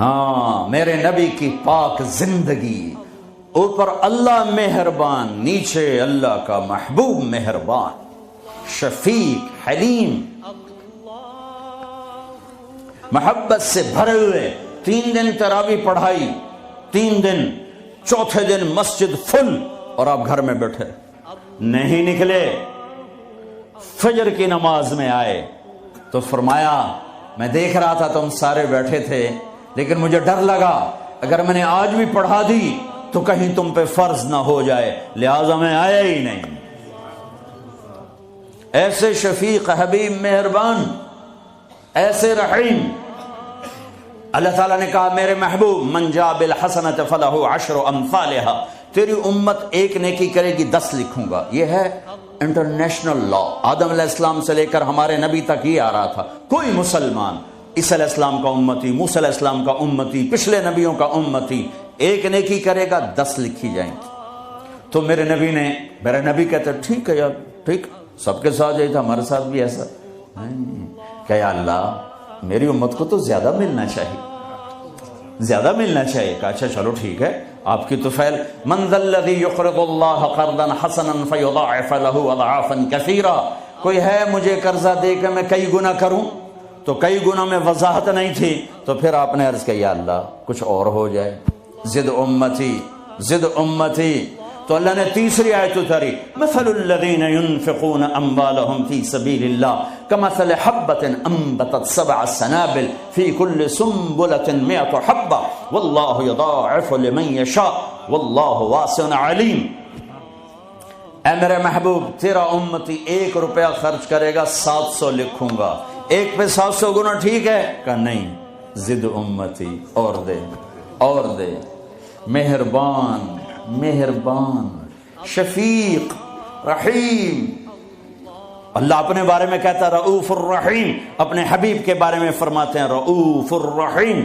ہاں میرے نبی کی پاک زندگی، اوپر اللہ مہربان، نیچے اللہ کا محبوب مہربان، شفیق حلیم، محبت سے بھرے ہوئے۔ 3 دن تراویح پڑھائی، 3 دن، چوتھے دن مسجد فل، اور آپ گھر میں بیٹھے نہیں نکلے۔ فجر کی نماز میں آئے تو فرمایا میں دیکھ رہا تھا تم سارے بیٹھے تھے، لیکن مجھے ڈر لگا اگر میں نے آج بھی پڑھا دی تو کہیں تم پہ فرض نہ ہو جائے، لہذا میں آیا ہی نہیں۔ ایسے شفیق حبیب مہربان، ایسے رحیم۔ اللہ تعالیٰ نے کہا میرے محبوب من جاء بالحسنۃ فلہ 10 امثالھا، تیری امت ایک نیکی کرے گی 10 لکھوں گا۔ یہ ہے انٹرنیشنل لا، آدم علیہ السلام سے لے کر ہمارے نبی تک یہ آ رہا تھا۔ کوئی مسلمان عیسیٰ علیہ السلام کا امتی، موسیٰ علیہ السلام کا امتی، پچھلے نبیوں کا امتی، ایک نیکی کرے گا 10 لکھی جائیں گی۔ تو میرے نبی کہتے ٹھیک ہے یار، ٹھیک، سب کے ساتھ یہی تھا، ہمارے ساتھ بھی ایسا کہ یا اللہ میری امت کو تو زیادہ ملنا چاہیے، زیادہ ملنا چاہیے۔ کہا اچھا چلو ٹھیک ہے، آپ کی تو فعل من ذا الذی یقرض اللہ قرضا حسنا فیضاعف له اضعافا کثیرا، کوئی ہے مجھے قرضہ دے کے میں کئی گنا کروں؟ تو کئی گنا میں وضاحت نہیں تھی، تو پھر آپ نے عرض کیا یا اللہ کچھ اور ہو جائے، زد امتی زد امتی۔ تو اللہ نے تیسری آیت اتاری مثل الذین ينفقون اموالهم فی سبیل اللہ کمثل حبۃ انبتت 7 سنابل فی کل سنبلۃ 100 حبۃ واللہ یضاعف لمن یشاء واللہ واسع علیم۔ اے میرے محبوب تیرا امتی 1 روپیہ خرچ کرے گا 700 لکھوں گا، ایک پہ 700 گنا ٹھیک ہے؟ کہ نہیں، زد امتی، اور دے اور دے۔ مہربان مہربان، شفیق، رحیم۔ اللہ اپنے بارے میں کہتا ہے رؤوف الرحیم، اپنے حبیب کے بارے میں فرماتے ہیں رؤوف الرحیم۔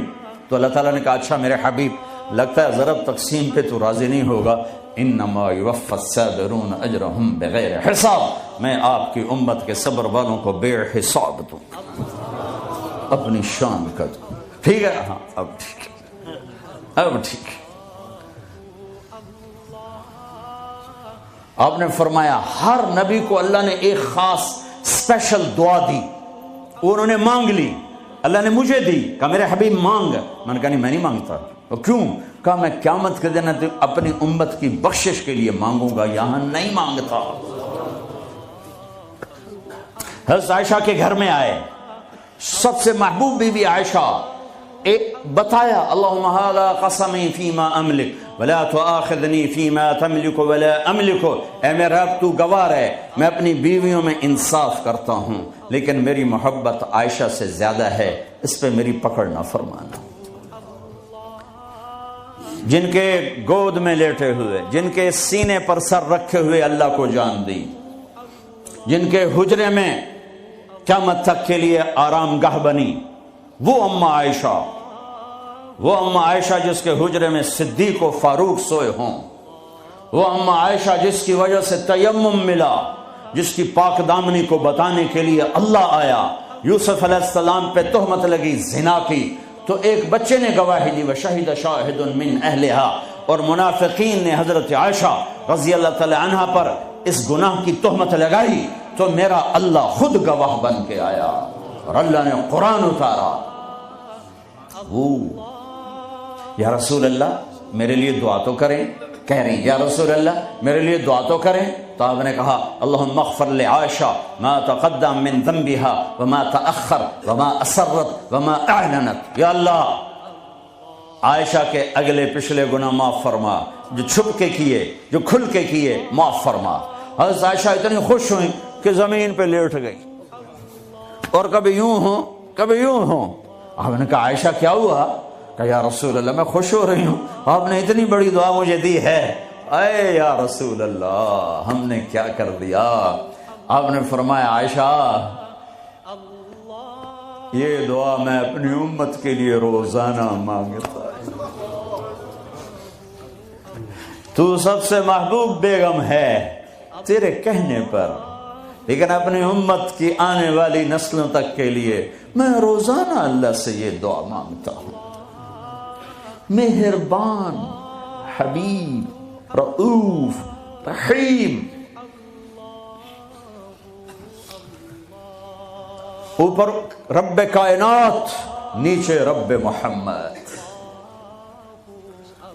تو اللہ تعالیٰ نے کہا اچھا میرے حبیب لگتا ہے ضرب تقسیم پہ تو راضی نہیں ہوگا، انما یوفی الصابرون اجرہم بغیر حساب، میں آپ کی امت کے صبر والوں کو بے حساب دوں، اپنی شان کا دوں۔ ٹھیک ہے، ہاں اب ٹھیک ہے، اب ٹھیک ہے۔ آپ نے فرمایا ہر نبی کو اللہ نے ایک خاص اسپیشل دعا دی، انہوں نے مانگ لی، اللہ نے مجھے دی، کہا میرے حبیب مانگ۔ میں نے کہا نہیں میں نہیں مانگتا۔ کیوں؟ کہا میں قیامت کے دن اپنی امت کی بخشش کے لیے مانگوں گا، یہاں نہیں مانگتا۔ حضرت عائشہ کے گھر میں آئے، سب سے محبوب بیوی عائشہ، بتایا اللہم ھذا قسمی فیما املک ولا تؤاخذنی فیما تملک ولا املک، اے میرا رب تو گواہ ہے میں اپنی بیویوں میں انصاف کرتا ہوں، لیکن میری محبت عائشہ سے زیادہ ہے، اس پہ میری پکڑ نہ فرمانا۔ جن کے گود میں لیٹے ہوئے، جن کے سینے پر سر رکھے ہوئے اللہ کو جان دی، جن کے حجرے میں قیامت تک کے لیے آرام گاہ بنی، وہ اماں عائشہ، وہ اماں عائشہ جس کے حجرے میں صدیق و فاروق سوئے ہوں، وہ اماں عائشہ جس کی وجہ سے تیمم ملا، جس کی پاک دامنی کو بتانے کے لیے اللہ آیا، یوسف علیہ السلام پہ تہمت لگی زنا کی تو ایک بچے نے گواہی دی وشہد شاہد من اہلہا، اور منافقین نے حضرت عائشہ رضی اللہ تعالی عنہا پر اس گناہ کی تہمت لگائی تو میرا اللہ خود گواہ بن کے آیا اور اللہ نے قرآن اتارا۔ وہ یا رسول اللہ میرے لیے دعا تو کریں، کہہ رہی یا رسول اللہ میرے لیے دعا تو کریں، تو آپ نے کہا اللہم اغفر لعائشہ ما تقدم من ذنبها وما تأخر وما اسرت وما اعلنت، یا اللہ عائشہ کے اگلے پچھلے گناہ معاف فرما، جو چھپ کے کیے جو کھل کے کیے معاف فرما۔ حضرت عائشہ اتنی خوش ہوئیں کہ زمین پہ لیٹ گئی، اور کبھی یوں ہوں کبھی یوں ہوں۔ آپ نے کہا عائشہ کیا ہوا؟ کہ یا رسول اللہ میں خوش ہو رہی ہوں، آپ نے اتنی بڑی دعا مجھے دی ہے۔ اے یا رسول اللہ ہم نے کیا کر دیا؟ آپ نے فرمایا عائشہ یہ دعا میں اپنی امت کے لیے روزانہ مانگتا ہوں۔ تو سب سے محبوب بیگم ہے تیرے کہنے پر، لیکن اپنی امت کی آنے والی نسلوں تک کے لیے میں روزانہ اللہ سے یہ دعا مانگتا ہوں۔ مہربان، حبیب، رؤوف، رحیم. اوپر رب کائنات، نیچے رب محمد،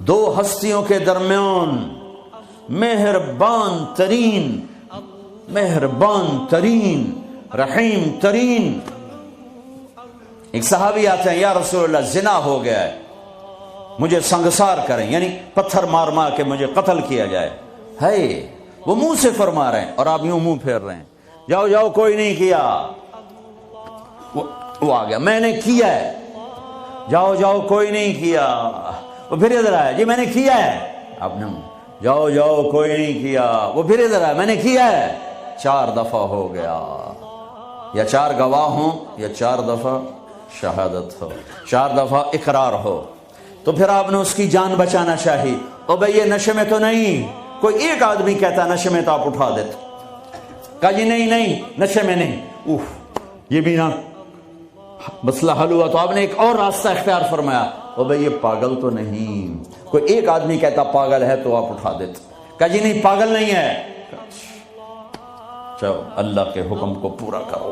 دو ہستیوں کے درمیان مہربان ترین رحیم ترین. ایک صحابی آتے ہیں، یا رسول اللہ زنا ہو گیا ہے، مجھے سنگسار کریں، یعنی پتھر مار مار کے مجھے قتل کیا جائے. ہے وہ منہ سے فرما رہے ہیں اور آپ یوں منہ پھیر رہے ہیں، جاؤ جاؤ کوئی نہیں کیا. وہ آ گیا، میں نے کیا ہے. جاؤ جاؤ کوئی نہیں کیا. وہ پھر ادھر آیا، جی میں نے کیا ہے. آپ نے جاؤ جاؤ کوئی نہیں کیا. وہ پھر ادھر آیا، میں نے کیا ہے. 4 دفعہ ہو گیا. یا 4 گواہ ہوں یا 4 دفعہ شہادت ہو، 4 دفعہ اقرار ہو. تو پھر آپ نے اس کی جان بچانا چاہی. او بھئی یہ نشے میں تو نہیں. کوئی ایک آدمی کہتا نشے میں تو آپ اٹھا دیتے. کہا جی نہیں نشے میں نہیں. یہ بھی نا مسئلہ حل ہوا. تو آپ نے ایک اور راستہ اختیار فرمایا. او بھئی یہ پاگل تو نہیں. کوئی ایک آدمی کہتا پاگل ہے تو آپ اٹھا دیتے. کہا جی نہیں پاگل نہیں ہے. چلو اللہ کے حکم کو پورا کرو.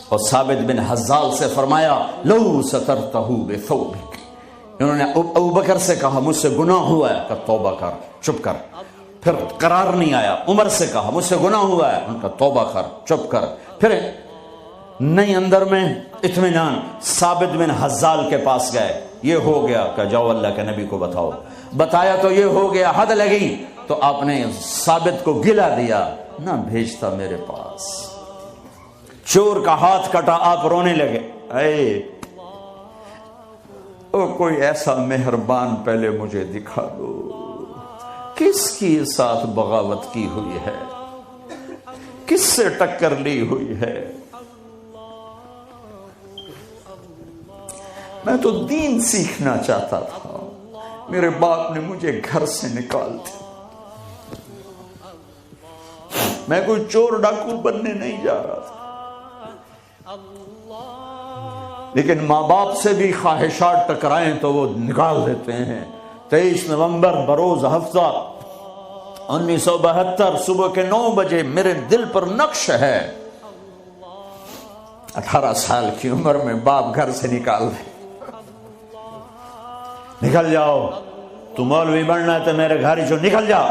اور ثابت بن حزال سے فرمایا لو سترتہ بثوبک. انہوں نے ابو بکر سے کہا مجھ سے گناہ ہوا ہے، کہ توبہ کر، چپ کر. پھر قرار نہیں آیا. عمر سے کہا مجھ سے گناہ ہوا ہے، ان کا توبہ کر، چپ کر. پھر نہیں اندر میں اطمینان. ثابت بن حزال کے پاس گئے، یہ ہو گیا، کہ جاؤ اللہ کے نبی کو بتاؤ. بتایا تو یہ ہو گیا، حد لگی. تو آپ نے ثابت کو گلا دیا، نہ بھیجتا میرے پاس. چور کا ہاتھ کٹا، آپ رونے لگے. کوئی ایسا مہربان پہلے مجھے دکھا دو، کس کی ساتھ بغاوت کی ہوئی ہے، کس سے ٹکر لی ہوئی ہے. میں تو دین سیکھنا چاہتا تھا، میرے باپ نے مجھے گھر سے نکال دیا. میں کوئی چور ڈاکو بننے نہیں جا رہا تھا، لیکن ماں باپ سے بھی خواہشات ٹکرائیں تو وہ نکال دیتے ہیں. 23 نومبر بروز ہفتہ 1972 صبح کے 9 بجے میرے دل پر نقش ہے. 18 سال کی عمر میں باپ گھر سے نکال دے. نکل جاؤ، تو مولوی بننا ہے تو میرے گھر ہی نکل جاؤ.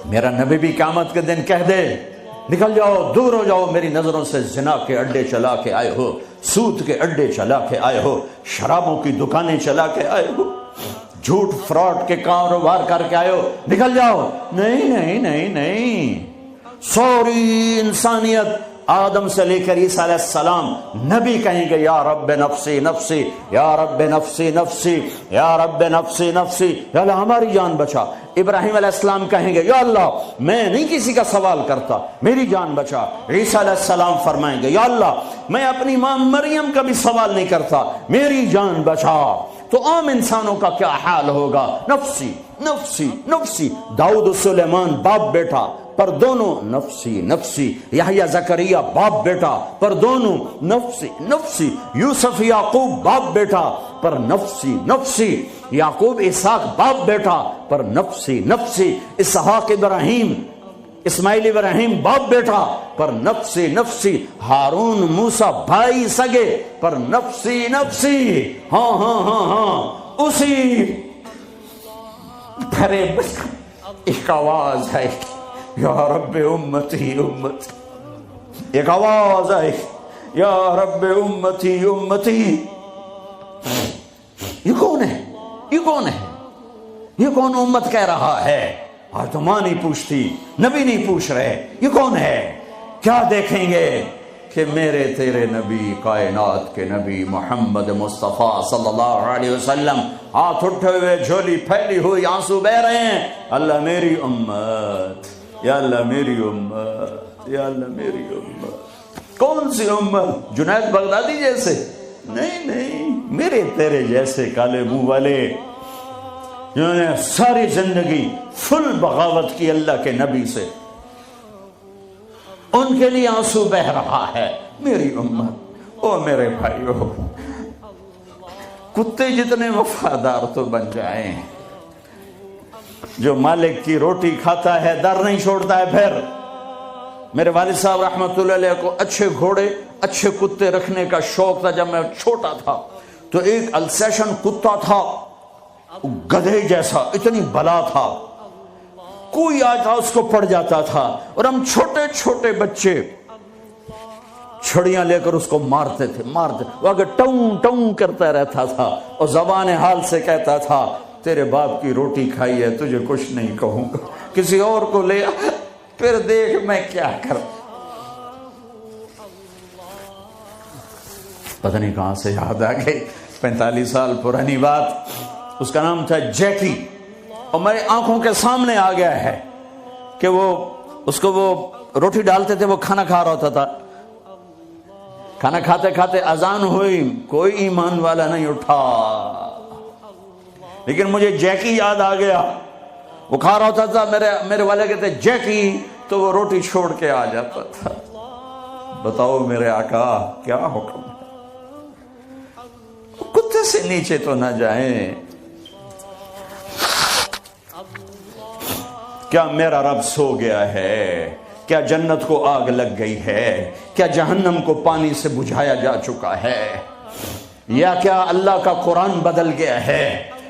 میرا نبی بھی قیامت کے دن کہہ دے نکل جاؤ، دور ہو جاؤ میری نظروں سے. زنا کے اڈے چلا کے آئے ہو، سود کے اڈے چلا کے آئے ہو، شرابوں کی دکانیں چلا کے آئے ہو، جھوٹ فراڈ کے کاروبار کر کے آئے ہو، نکل جاؤ. نہیں. سوری انسانیت آدم سے لے کر عیسیٰ علیہ السلام نبی کہیں گے یا رب نفسی نفسی، یا رب نفسی نفسی، یا رب نفسی نفسی، یا اللہ ہماری جان بچا. ابراہیم علیہ السلام کہیں گے یا اللہ میں نہیں کسی کا سوال کرتا، میری جان بچا. عیسیٰ علیہ السلام فرمائیں گے یا اللہ میں اپنی ماں مریم کا بھی سوال نہیں کرتا، میری جان بچا. تو عام انسانوں کا کیا حال ہوگا؟ نفسی نفسی نفسی. داؤد و سلیمان باپ بیٹا پر دونوں نفسی نفسی. یحییٰ زکریا باپ بیٹا پر دونوں نفسی نفسی. یوسف یعقوب باپ بیٹا پر نفسی نفسی. یعقوب اسحاق باپ بیٹا پر نفسی نفسی. اسحاق ابراہیم اسماعیل ابراہیم باپ بیٹا پر نفسی نفسی. ہارون موسیٰ بھائی سگے پر نفسی نفسی. ہاں اسی بھرے ایک آواز ہے یا رب امتی امتی. ایک آواز ہے یا رب امتی امتی. یہ کون ہے؟ یہ کون ہے؟ یہ کون امت کہہ رہا ہے؟ آج تو ماں نہیں پوچھتی، نبی نہیں پوچھ رہے یہ کون ہے. کیا دیکھیں گے کہ میرے تیرے نبی، کائنات کے نبی محمد مصطفیٰ صلی اللہ علیہ وسلم ہاتھ اٹھے ہوئے، جھولی پھیلی ہوئی، آنسو بہ رہے ہیں. اللہ میری امت، یا اللہ میری امت، یا اللہ میری امت. کون سی امت؟ جنید بغدادی جیسے؟ نہیں، میرے تیرے جیسے کالے منہ والے جنہوں نے ساری زندگی فل بغاوت کی اللہ کے نبی سے. ان کے لیے آنسو بہ رہا ہے. میری امت، او میرے بھائیو، کتے جتنے وفادار تو بن جائیں. جو مالک کی روٹی کھاتا ہے در نہیں چھوڑتا ہے. پھر میرے والد صاحب رحمۃ اللہ علیہ کو اچھے گھوڑے اچھے کتے رکھنے کا شوق تھا. جب میں چھوٹا تھا تو ایک السیشن کتا تھا، گدھے جیسا، اتنی بلا تھا، کوئی آتا اس کو پڑ جاتا تھا، اور ہم چھوٹے چھوٹے بچے چھڑیاں لے کر اس کو مارتے تھے. وہ آگے ٹوں ٹوں کرتا رہتا تھا اور زبان حال سے کہتا تھا تیرے باپ کی روٹی کھائی ہے، تجھے کچھ نہیں کہوں گا. کسی اور کو لے پھر دیکھ میں کیا کروں. پتہ نہیں کہاں سے یاد آ گئی، 45 سال پرانی بات. اس کا نام تھا جیکی، اور میرے آنکھوں کے سامنے آ گیا ہے کہ اس کو وہ روٹی ڈالتے تھے، وہ کھانا کھا رہا ہوتا تھا. کھانا کھاتے کھاتے اذان ہوئی، کوئی ایمان والا نہیں اٹھا، لیکن مجھے جیکی یاد آ گیا. وہ کھا رہا ہوتا تھا، میرے والے کہتے جیکی، تو وہ روٹی چھوڑ کے آ جاتا تھا. بتاؤ میرے آقا کیا حکم ہے. کتے سے نیچے تو نہ جائیں. کیا میرا رب سو گیا ہے؟ کیا جنت کو آگ لگ گئی ہے؟ کیا جہنم کو پانی سے بجھایا جا چکا ہے؟ یا کیا اللہ کا قرآن بدل گیا ہے؟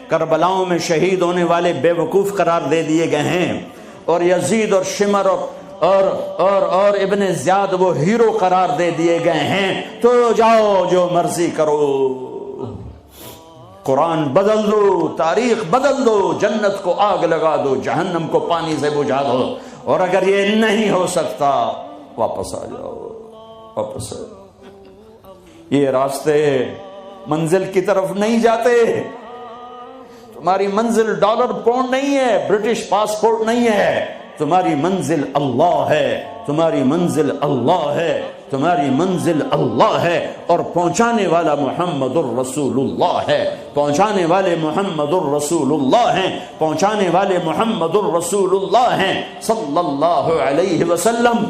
کربلاؤں میں شہید ہونے والے بے وقوف قرار دے دیے گئے ہیں، اور یزید اور شمر اور ابن زیاد وہ ہیرو قرار دے دیے گئے ہیں. تو جاؤ جو مرضی کرو، قرآن بدل دو، تاریخ بدل دو، جنت کو آگ لگا دو، جہنم کو پانی سے بجھا دو. اور اگر یہ نہیں ہو سکتا واپس آ جاؤ، واپس آ جاؤ. یہ راستے منزل کی طرف نہیں جاتے. تمہاری منزل ڈالر پاؤنڈ نہیں ہے، برٹش پاسپورٹ نہیں ہے. تمہاری منزل اللہ ہے، تمہاری منزل اللہ ہے، تمہاری منزل اللہ ہے. اور پہنچانے والا محمد الرسول اللہ ہے، پہنچانے والے محمد الرسول اللہ ہیں، پہنچانے والے محمد الرسول اللہ ہیں صلی اللہ علیہ وسلم.